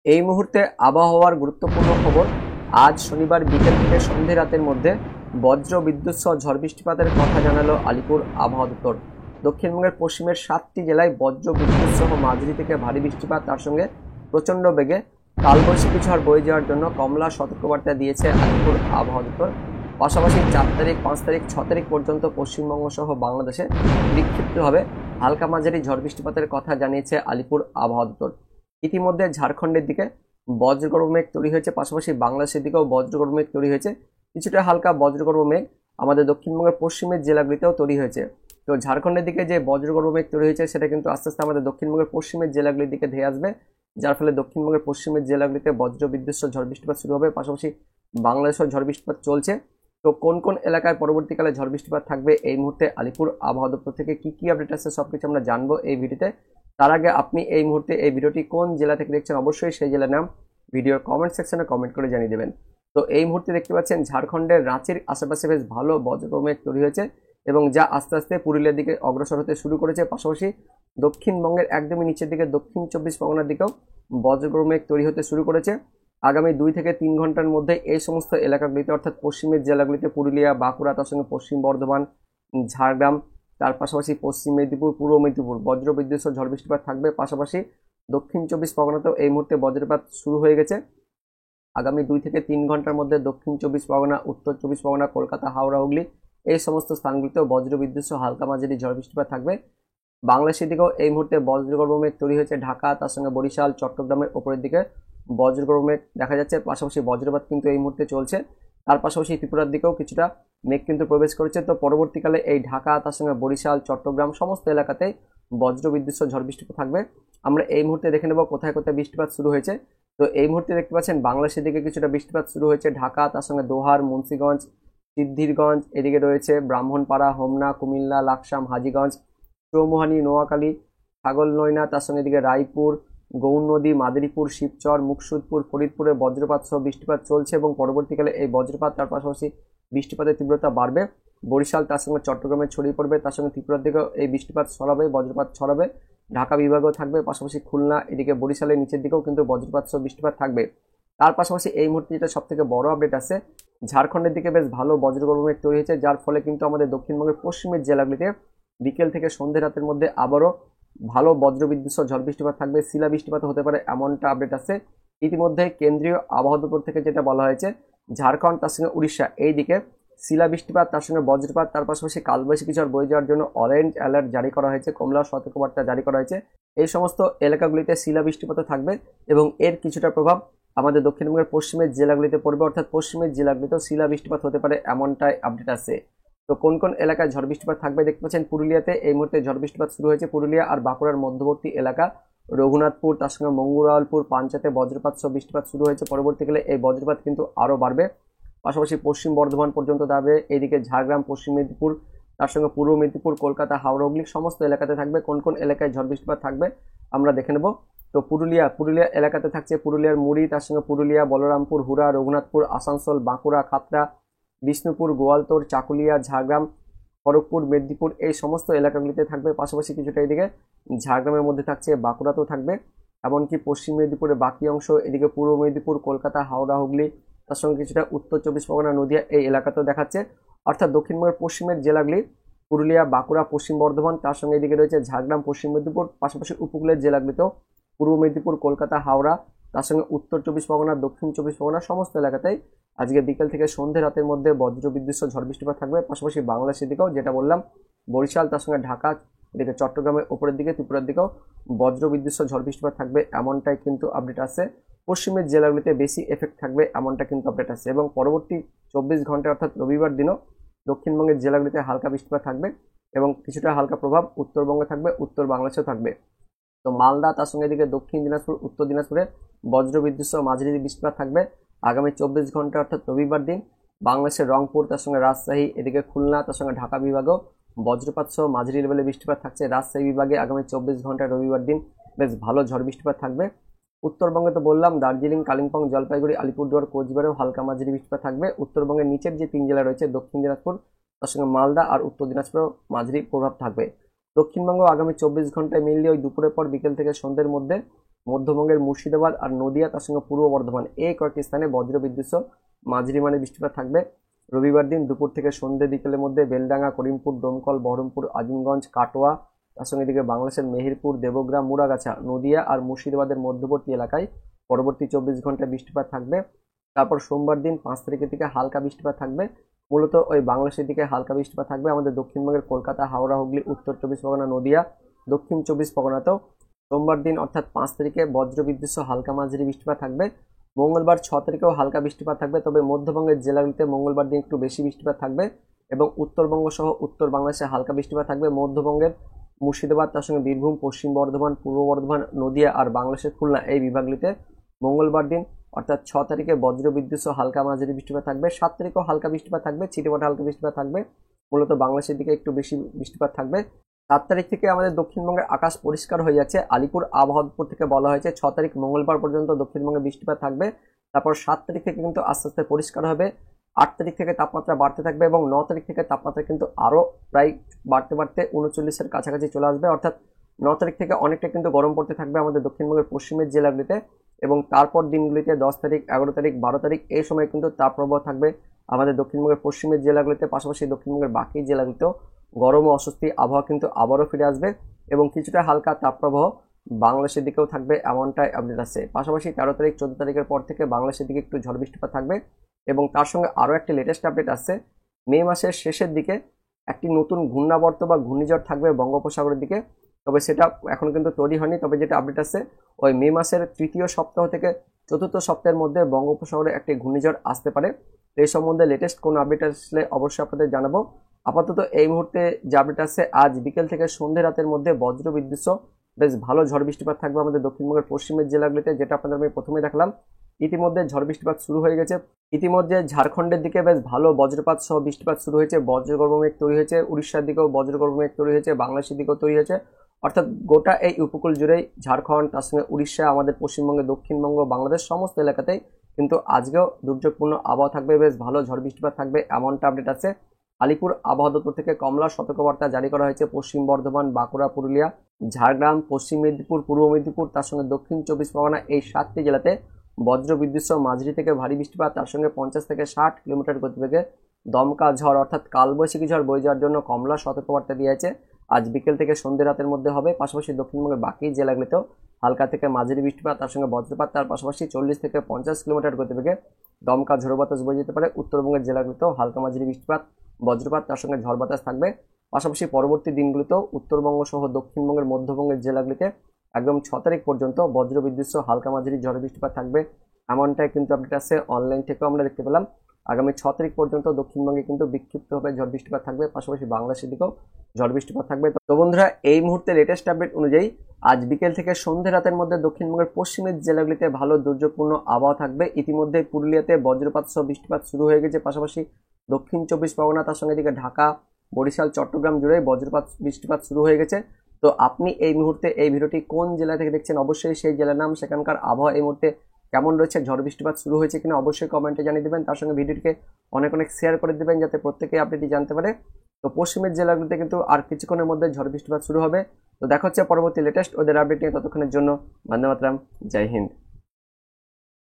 এই মুহূর্তে আবহাওয়ার গুরুত্বপূর্ণ খবর। আজ শনিবার বিকেল থেকে সন্ধে রাতের মধ্যে বজ্র বিদ্যুৎ সহ ঝড় বৃষ্টিপাতের কথা জানালো আলিপুর আবহাওয়া দপ্তর। দক্ষিণবঙ্গের পশ্চিমের 7টি জেলায় বজ্র বিদ্যুৎ সহ মাঝারি থেকে ভারী বৃষ্টিপাত, তার সঙ্গে প্রচণ্ড বেগে কালবৈশাখী ঝড় বয়ে যাওয়ার জন্য কমলা সতর্কবার্তা দিয়েছে আলিপুর আবহাওয়া দপ্তর। পাশাপাশি 4 তারিখ, 5 তারিখ, 6 তারিখ পর্যন্ত পশ্চিমবঙ্গ সহ বাংলাদেশে বিক্ষিপ্তভাবে হালকা মাঝারি ঝড় বৃষ্টিপাতের কথা জানিয়েছে আলিপুর আবহাওয়া দপ্তর। ইতিমধ্যে ঝাড়খণ্ডের দিকে বজ্রগর্ভ মেঘ তৈরি হয়েছে, পাশাপাশি বাংলাদেশের দিকেও বজ্রগর্ভ মেঘ তৈরি হয়েছে। কিছুটা হালকা বজ্রগর্ভ মেঘ আমাদের দক্ষিণবঙ্গের পশ্চিমের জেলাগুলিতেও তৈরি হয়েছে। তো ঝাড়খণ্ডের দিকে যে বজ্রগর্ভ মেঘ তৈরি হয়েছে সেটা কিন্তু আস্তে আস্তে আমাদের দক্ষিণবঙ্গের পশ্চিমের জেলাগুলির দিকে ধেয়ে আসবে, যার ফলে দক্ষিণবঙ্গের পশ্চিমের জেলাগুলিতে বজ্র বিদ্যুৎ সহ ঝড় বৃষ্টিপাত শুরু হবে। পাশাপাশি বাংলাদেশেও ঝড় বৃষ্টিপাত চলছে। তো কোন কোন এলাকায় পরবর্তীকালে ঝড় বৃষ্টিপাত থাকবে, এই মুহূর্তে আলিপুর আবহাওয়া দপ্তর থেকে কি আপডেট আছে সবকিছু আমরা জানবো এই ভিডিওতে। তার আগে আপনি এই মুহূর্তে এই ভিডিওটি কোন জেলা থেকে দেখছেন, অবশ্যই সেই জেলার নাম ভিডিওর কমেন্ট সেকশনে কমেন্ট করে জানিয়ে দেবেন। তো এই মুহূর্তে দেখতে পাচ্ছেন ঝাড়খণ্ডের রাঁচির আশেপাশে বেশ ভালো বজ্রগর্ভ মেঘ তৈরি হয়েছে এবং যা আস্তে আস্তে পুরুলিয়ার দিকে অগ্রসর হতে শুরু করেছে। পাশাপাশি দক্ষিণবঙ্গের একদমই নিচের দিকে দক্ষিণ 24 পরগনার দিকেও বজ্রগর্ভ মেঘ তৈরি হতে শুরু করেছে। আগামী 2 থেকে 3 ঘন্টার মধ্যে এই সমস্ত এলাকাগুলিতে অর্থাৎ পশ্চিমের জেলাগুলিতে পুরুলিয়া, বাঁকুড়া, তার সঙ্গে পশ্চিম বর্ধমান, ঝাড়গ্রাম, তার পাশাপাশি পশ্চিম মেদিনীপুর, পূর্ব মেদিনীপুর বজ্র বিদ্যুৎ সহ ঝড় বৃষ্টিপাত থাকবে। পাশাপাশি দক্ষিণ 24 পরগনাতেও এই মুহূর্তে বজ্রপাত শুরু হয়ে গেছে। আগামী 2 থেকে 3 ঘন্টার মধ্যে দক্ষিণ 24 পরগনা, উত্তর 24 পরগনা, কলকাতা, হাওড়া, হুগলি এই সমস্ত স্থানগুলিতেও বজ্র বিদ্যুৎ সহ হালকা মাঝারি ঝড় বৃষ্টিপাত থাকবে। বাংলাদেশের দিকেও এই মুহূর্তে বজ্রগর্ভ মেঘ তৈরি হয়েছে। ঢাকা, তার সঙ্গে বরিশাল, চট্টগ্রামের ওপরের দিকে বজ্রগর্ভ মেঘ দেখা যাচ্ছে। পাশাপাশি বজ্রপাত কিন্তু এই মুহূর্তে চলছে। তার পাশাপাশি ত্রিপুরার দিকেও কিছুটা মেঘ কিন্তু প্রবেশ করেছে। তো পরবর্তীকালে এই ঢাকা, তার সঙ্গে বরিশাল, চট্টগ্রাম সমস্ত এলাকাতেই বজ্র বিদ্যুৎ সহ ঝড় বৃষ্টিপাত থাকবে। আমরা এই মুহূর্তে দেখে নেব কোথায় কোথায় বৃষ্টিপাত শুরু হয়েছে। তো এই মুহূর্তে দেখতে পাচ্ছেন বাংলাদেশের দিকে কিছুটা বৃষ্টিপাত শুরু হয়েছে। ঢাকা, তার সঙ্গে দোহার, মুন্সিগঞ্জ, সিদ্ধিরগঞ্জ, এদিকে রয়েছে ব্রাহ্মণপাড়া, হোমনা, কুমিল্লা, লাকসাম, হাজীগঞ্জ, চৌমুহানি, নোয়াখালী, ছাগলনয়না, তার সঙ্গে এদিকে রায়পুর, গৌরনদী, মাদারীপুর, শিবচর, মুকসুদপুর, ফরিদপুরে বজ্রপাত সহ বৃষ্টিপাত চলছে এবং পরবর্তীকালে এই বজ্রপাত তার পাশাপাশি বৃষ্টিপাতের তীব্রতা বাড়বে। বরিশাল, তার সঙ্গে চট্টগ্রামে ছড়িয়ে পড়বে, তার সঙ্গে ত্রিপুরার দিকেও এই বৃষ্টিপাত ছড়াবে, বজ্রপাত ছড়াবে। ঢাকা বিভাগেও থাকবে, পাশাপাশি খুলনা, এদিকে বরিশালের নিচের দিকেও কিন্তু বজ্রপাত সহ বৃষ্টিপাত থাকবে। তার পাশাপাশি এই মুহূর্তে যেটা সব থেকে বড় আপডেট আছে, ঝাড়খণ্ডের দিকে বেশ ভালো বজ্রগর্ভ মেঘ তৈরি হয়েছে, যার ফলে কিন্তু আমাদের দক্ষিণবঙ্গের পশ্চিমের জেলাগুলিতে বিকেল থেকে সন্ধ্যে রাতের মধ্যে আবারও ভালো বজ্রবিদ্যুৎ সহ ঝড় বৃষ্টিপাত থাকবে, শিলা বৃষ্টিপাত হতে পারে, এমনটা আপডেট আছে। ইতিমধ্যে কেন্দ্রীয় আবহাওয়া দপ্তর থেকে যেটা বলা হয়েছে, ঝাড়খণ্ড, তার সঙ্গে উড়িষ্যা এই দিকে শিলা বৃষ্টিপাত, তার সঙ্গে বজ্রপাত, তার পাশাপাশি কালবৈশাখী ঝড় বয়ে যাওয়ার জন্য অরেঞ্জ অ্যালার্ট জারি করা হয়েছে, কমলা সতর্কবার্তা জারি করা হয়েছে। এই সমস্ত এলাকাগুলিতে শিলা বৃষ্টিপাত থাকবে এবং এর কিছুটা প্রভাব আমাদের দক্ষিণবঙ্গের পশ্চিমের জেলাগুলিতে পড়বে, অর্থাৎ পশ্চিমের জেলাগুলিতেও শিলা বৃষ্টিপাত হতে পারে, এমনটাই আপডেট আছে। তো কোন কোন এলাকায় ঝড় বৃষ্টিপাত থাকবে দেখতে পাচ্ছেন, পুরুলিয়াতে এই মুহূর্তে ঝড় বৃষ্টিপাত শুরু হয়েছে। পুরুলিয়া আর বাঁকুড়ার মধ্যবর্তী এলাকা রঘুনাথপুর, তার সঙ্গে মঙ্গুরালপুর, পাঞ্চাতে বজ্রপাত সহ বৃষ্টিপাত শুরু হয়েছে। পরবর্তীকালে এই বজ্রপাত কিন্তু আরও বাড়বে, পাশাপাশি পশ্চিম বর্ধমান পর্যন্ত যাবে। এইদিকে ঝাড়গ্রাম, পশ্চিম মেদিনীপুর, তার সঙ্গে পূর্ব মেদিনীপুর, কলকাতা, হাওড়া, হুগলি সমস্ত এলাকাতে থাকবে। কোন কোন এলাকায় ঝড় বৃষ্টিপাত থাকবে আমরা দেখে নেব। তো পুরুলিয়া এলাকাতে থাকছে পুরুলিয়ার মুড়ি, তার সঙ্গে পুরুলিয়া, বলরামপুর, হুড়া, রঘুনাথপুর, আসানসোল, বাঁকুড়া, খাতড়া, বিষ্ণুপুর, গোয়ালতোড়, চাকুলিয়া, ঝাড়গ্রাম, খড়গপুর, মেদিনীপুর এই সমস্ত এলাকাগুলিতে থাকবে। পাশাপাশি কিছুটা এদিকে ঝাড়গ্রামের মধ্যে থাকছে, বাঁকুড়াতেও থাকবে, এমনকি পশ্চিম মেদিনীপুরের বাকি অংশ, এদিকে পূর্ব মেদিনীপুর, কলকাতা, হাওড়া, হুগলি, তার সঙ্গে কিছুটা উত্তর 24 পরগনা, নদিয়া এই এলাকাতেও দেখাচ্ছে। অর্থাৎ দক্ষিণবঙ্গের পশ্চিমের জেলাগুলি পুরুলিয়া, বাঁকুড়া, পশ্চিম বর্ধমান, তার সঙ্গে এদিকে রয়েছে ঝাড়গ্রাম, পশ্চিম মেদিনীপুর, পাশাপাশি উপকূলের জেলাগুলিতেও পূর্ব মেদিনীপুর, কলকাতা, হাওড়া, তার সঙ্গে উত্তর 24 পরগনা, দক্ষিণ 24 পরগনা সমস্ত এলাকাতেই আজকে বিকেল থেকে সন্ধ্যে রাতের মধ্যে বজ্র বিদ্যুৎ সহ ঝড় বৃষ্টিপাত থাকবে। পাশাপাশি বাংলাদেশের দিকেও যেটা বললাম, বরিশাল, তার সঙ্গে ঢাকা, এদিকে চট্টগ্রামের ওপরের দিকে, ত্রিপুরার দিকেও বজ্র বিদ্যুৎ সহ ঝড় বৃষ্টিপাত থাকবে, এমনটাই কিন্তু আপডেট আছে। পশ্চিমের জেলাগুলিতে বেশি এফেক্ট থাকবে, এমনটা কিন্তু আপডেট আছে। এবং পরবর্তী 24 ঘন্টায় অর্থাৎ রবিবার দিনও দক্ষিণবঙ্গের জেলাগুলিতে হালকা বৃষ্টিপাত থাকবে এবং কিছুটা হালকা প্রভাব উত্তরবঙ্গে থাকবে, উত্তর বাংলাদেশেও থাকবে। তো মালদা, তার সঙ্গে এদিকে দক্ষিণ দিনাজপুর, উত্তর দিনাজপুরে বজ্র বিদ্যুৎ সহ মাঝারি বৃষ্টিপাত থাকবে আগামী 24 ঘন্টা অর্থাৎ রবিবার দিন। বাংলাদেশের রংপুর, তার সঙ্গে রাজশাহী, এদিকে খুলনা, তার সঙ্গে ঢাকা বিভাগেও বজ্রপাত সহ মাঝারি লেভেলে বৃষ্টিপাত থাকছে। রাজশাহী বিভাগে আগামী 24 ঘন্টা রবিবার দিন বেশ ভালো ঝড় বৃষ্টিপাত থাকবে। উত্তরবঙ্গে তো বললাম, দার্জিলিং, কালিম্পং, জলপাইগুড়ি, আলিপুরদুয়ার, কোচবিহারেও হালকা মাঝারি বৃষ্টিপাত থাকবে। উত্তরবঙ্গের নিচের যে 3 জেলা রয়েছে, দক্ষিণ দিনাজপুর, তার সঙ্গে মালদা আর উত্তর দিনাজপুরেও মাঝারি প্রভাব থাকবে। দক্ষিণবঙ্গ আগামী 24 ঘন্টায় মিললে ওই দুপুরের পর বিকেল থেকে সন্ধ্যের মধ্যে মধ্যবঙ্গের মুর্শিদাবাদ আর নদিয়া, তার সঙ্গে পূর্ব বর্ধমান, এই কয়েকটি স্থানে বজ্রবিদ্যুৎ সহ মাঝারি মানের বৃষ্টিপাত থাকবে। রবিবার দিন দুপুর থেকে সন্ধ্যে বিকেলের মধ্যে বেলডাঙ্গা, করিমপুর, দমকল, বহরমপুর, আজিমগঞ্জ, কাটোয়া, তার সঙ্গে এদিকে বাংলাদেশের মেহেরপুর, দেবগ্রাম, মুরাগাছা, নদিয়া আর মুর্শিদাবাদের মধ্যবর্তী এলাকায় পরবর্তী 24 ঘন্টায় বৃষ্টিপাত থাকবে। তারপর সোমবার দিন 5 তারিখের দিকে হালকা বৃষ্টিপাত থাকবে। মূলত ওই বাংলাদেশের দিকে হালকা বৃষ্টিপাত থাকবে আমাদের দক্ষিণবঙ্গের কলকাতা, হাওড়া, হুগলি, উত্তর 24 পরগনা, নদিয়া, দক্ষিণ 24 পরগনাতেও সোমবার দিন অর্থাৎ 5 তারিখে বজ্রবিদ্যুৎ সহ হালকা মাঝারি বৃষ্টিপাত থাকবে। মঙ্গলবার 6 তারিখেও হালকা বৃষ্টিপাত থাকবে, তবে মধ্যবঙ্গের জেলাগুলিতে মঙ্গলবার দিন একটু বেশি বৃষ্টিপাত থাকবে এবং উত্তরবঙ্গ সহ উত্তর বাংলাদেশে হালকা বৃষ্টিপাত থাকবে। মধ্যবঙ্গের মুর্শিদাবাদ, তার সঙ্গে বীরভূম, পশ্চিম বর্ধমান, পূর্ব বর্ধমান, নদিয়া আর বাংলাদেশের খুলনা, এই বিভাগগুলিতে মঙ্গলবার দিন অর্থাৎ 6 তারিখে বজ্রবিদ্যুৎ সহ হালকা মাঝারি বৃষ্টিপাত থাকবে। 7 তারিখেও হালকা বৃষ্টিপাত থাকবে, ছিটেফোঁটা হালকা বৃষ্টিপাত থাকবে, মূলত বাংলাদেশের দিকে একটু বেশি বৃষ্টিপাত থাকবে। 7 তারিখ থেকে আমাদের দক্ষিণবঙ্গের আকাশ পরিষ্কার হয়ে যাচ্ছে। আলিপুর আবহাওয়া দপ্তর থেকে বলা হয়েছে 6 তারিখ মঙ্গলবার পর্যন্ত দক্ষিণবঙ্গে বৃষ্টিপাত থাকবে। তারপর 7 তারিখ থেকে কিন্তু আস্তে আস্তে পরিষ্কার হবে। 8 তারিখ থেকে তাপমাত্রা বাড়তে থাকবে এবং 9 তারিখ থেকে তাপমাত্রা কিন্তু আরও প্রায় বাড়তে বাড়তে 39-এর কাছাকাছি চলে আসবে। অর্থাৎ 9 তারিখ থেকে অনেকটা কিন্তু গরম পড়তে থাকবে আমাদের দক্ষিণবঙ্গের পশ্চিমের জেলাগুলিতে এবং তারপর দিনগুলিতে 10 তারিখ, 11 তারিখ, 12 তারিখ এই সময় কিন্তু তাপপ্রবাহ থাকবে আমাদের দক্ষিণবঙ্গের পশ্চিমের জেলাগুলিতে। পাশাপাশি দক্ষিণবঙ্গের বাকি জেলাগুলিতেও গরম ও অস্বস্তি আবহাওয়া কিন্তু আবারও ফিরে আসবে এবং কিছুটা হালকা তাপপ্রবাহ বাংলাদেশের দিকেও থাকবে, এমনটাই আপডেট আছে। পাশাপাশি 13 তারিখ, 14 তারিখের পর থেকে বাংলাদেশের দিকে একটু ঝড় বৃষ্টিপাত থাকবে এবং তার সঙ্গে আরও একটি লেটেস্ট আপডেট আসছে। মে মাসের শেষের দিকে একটি নতুন ঘূর্ণাবর্ত বা ঘূর্ণিঝড় থাকবে বঙ্গোপসাগরের দিকে, তবে সেটা এখন কিন্তু তৈরি হয়নি। তবে যেটা আপডেট আসছে ওই মে মাসের 3য় সপ্তাহ থেকে 4র্থ সপ্তাহের মধ্যে বঙ্গোপসাগরে একটি ঘূর্ণিঝড় আসতে পারে। এই সম্বন্ধে লেটেস্ট কোনো আপডেট আসলে অবশ্যই আপনাদের জানাবো। আপাতত এই মুহূর্তে যে আপডেট আসছে, আজ বিকেল থেকে সন্ধ্যে রাতের মধ্যে বজ্রবিদ্যুৎ সহ বেশ ভালো ঝড় বৃষ্টিপাত থাকবে আমাদের দক্ষিণবঙ্গের পশ্চিমের জেলাগুলিতে, যেটা আপনাদের আমি প্রথমে দেখালাম। ইতিমধ্যে ঝড় বৃষ্টিপাত শুরু হয়ে গেছে। ইতিমধ্যে ঝাড়খণ্ডের দিকে বেশ ভালো বজ্রপাত সহ বৃষ্টিপাত শুরু হয়েছে, বজ্রগর্ভ মেঘ তৈরি হয়েছে, উড়িষ্যার দিকেও বজ্রগর্ভ মেঘ তৈরি হয়েছে, বাংলাদেশের দিকেও তৈরি হয়েছে। অর্থাৎ গোটা এই উপকূল জুড়েই ঝাড়খণ্ড, তার সঙ্গে উড়িষ্যা, আমাদের পশ্চিমবঙ্গে, দক্ষিণবঙ্গ, বাংলাদেশ সমস্ত এলাকাতেই কিন্তু আজকেও দুর্যোগপূর্ণ আবহাওয়া থাকবে, বেশ ভালো ঝড় বৃষ্টিপাত থাকবে, এমনটা আপডেট আছে। আলিপুর আবহাওয়া দপ্তর থেকে কমলা সতর্কবার্তা জারি করা হয়েছে পশ্চিম বর্ধমান, বাঁকুড়া, পুরুলিয়া, ঝাড়গ্রাম, পশ্চিম মেদিনীপুর, পূর্ব মেদিনীপুর, তার সঙ্গে দক্ষিণ 24 পরগনা, এই 7টি জেলাতে বজ্রবিদ্যুৎ সহ মাঝারি থেকে ভারী বৃষ্টিপাত, তার সঙ্গে 50 থেকে 60 কিলোমিটার গতিবেগে দমকা ঝড় অর্থাৎ কালবৈশাখী ঝড় বয়ে যাওয়ার জন্য কমলা সতর্কবার্তা দিয়েছে। আজ বিকেল থেকে সন্ধ্যে রাতের মধ্যে হবে। পাশাপাশি দক্ষিণবঙ্গের বাকি জেলাগুলিতেও হালকা থেকে মাঝারি বৃষ্টিপাত, তার সঙ্গে বজ্রপাত, তার পাশাপাশি 40 থেকে 50 কিলোমিটার গতিবেগে দমকা ঝড়ো বাতাস বয়ে যেতে পারে। উত্তরবঙ্গের জেলাগুলিতেও হালকা মাঝারি বৃষ্টিপাত, বজ্রপাত, তার সঙ্গে ঝড় বাতাস থাকবে। পাশাপাশি পরবর্তী দিনগুলিতেও উত্তরবঙ্গ সহ দক্ষিণবঙ্গের মধ্যবঙ্গের জেলাগুলিতে একদম 6 তারিখ পর্যন্ত বজ্রবিদ্যুৎ সহ হালকা মাঝারি ঝড় বৃষ্টিপাত থাকবে, এমনটাই কিন্তু আপডেট আছে। অনলাইন থেকেও আমরা দেখতে পেলাম আগামী 6 তারিখ পর্যন্ত দক্ষিণবঙ্গে কিন্তু বিক্ষিপ্তভাবে ঝড় বৃষ্টিপাত থাকবে, পাশাপাশি বাংলাদেশের দিকেও ঝড় বৃষ্টিপাত থাকবে। তো বন্ধুরা, এই মুহূর্তে লেটেস্ট আপডেট অনুযায়ী আজ বিকেল থেকে সন্ধ্যে রাতের মধ্যে দক্ষিণবঙ্গের পশ্চিমের জেলাগুলিতে ভালো দুর্যোগপূর্ণ আবহাওয়া থাকবে। ইতিমধ্যে পুরুলিয়াতে বজ্রপাত সহ বৃষ্টিপাত শুরু হয়ে গেছে, পাশাপাশি দক্ষিণ 24 পরগনা, তার সঙ্গে দিকে ঢাকা, বরিশাল, চট্টগ্রাম জুড়ে বজ্রপাত বৃষ্টিপাত শুরু হয়ে গেছে। তো আপনি এই মুহূর্তে এই ভিডিওটি কোন জেলা থেকে দেখছেন, অবশ্যই সেই জেলার নাম, সেখানকার আবহাওয়া এই মুহূর্তে কেমন রয়েছে, ঝড় বৃষ্টিপাত শুরু হয়েছে কিনা অবশ্যই কমেন্টে জানিয়ে দেবেন। তার সঙ্গে ভিডিওটিকে অনেক অনেক শেয়ার করে দেবেন যাতে প্রত্যেকেই আপডেটটি জানতে পারে। তো পশ্চিমের জেলাগুলিতে কিন্তু আর কিছুক্ষণের মধ্যে ঝড় বৃষ্টিপাত শুরু হবে। তো দেখা হচ্ছে পরবর্তী লেটেস্ট ওদের আপডেট নিয়ে। ততক্ষণের জন্য বন্দে মাতরম, জয় হিন্দ।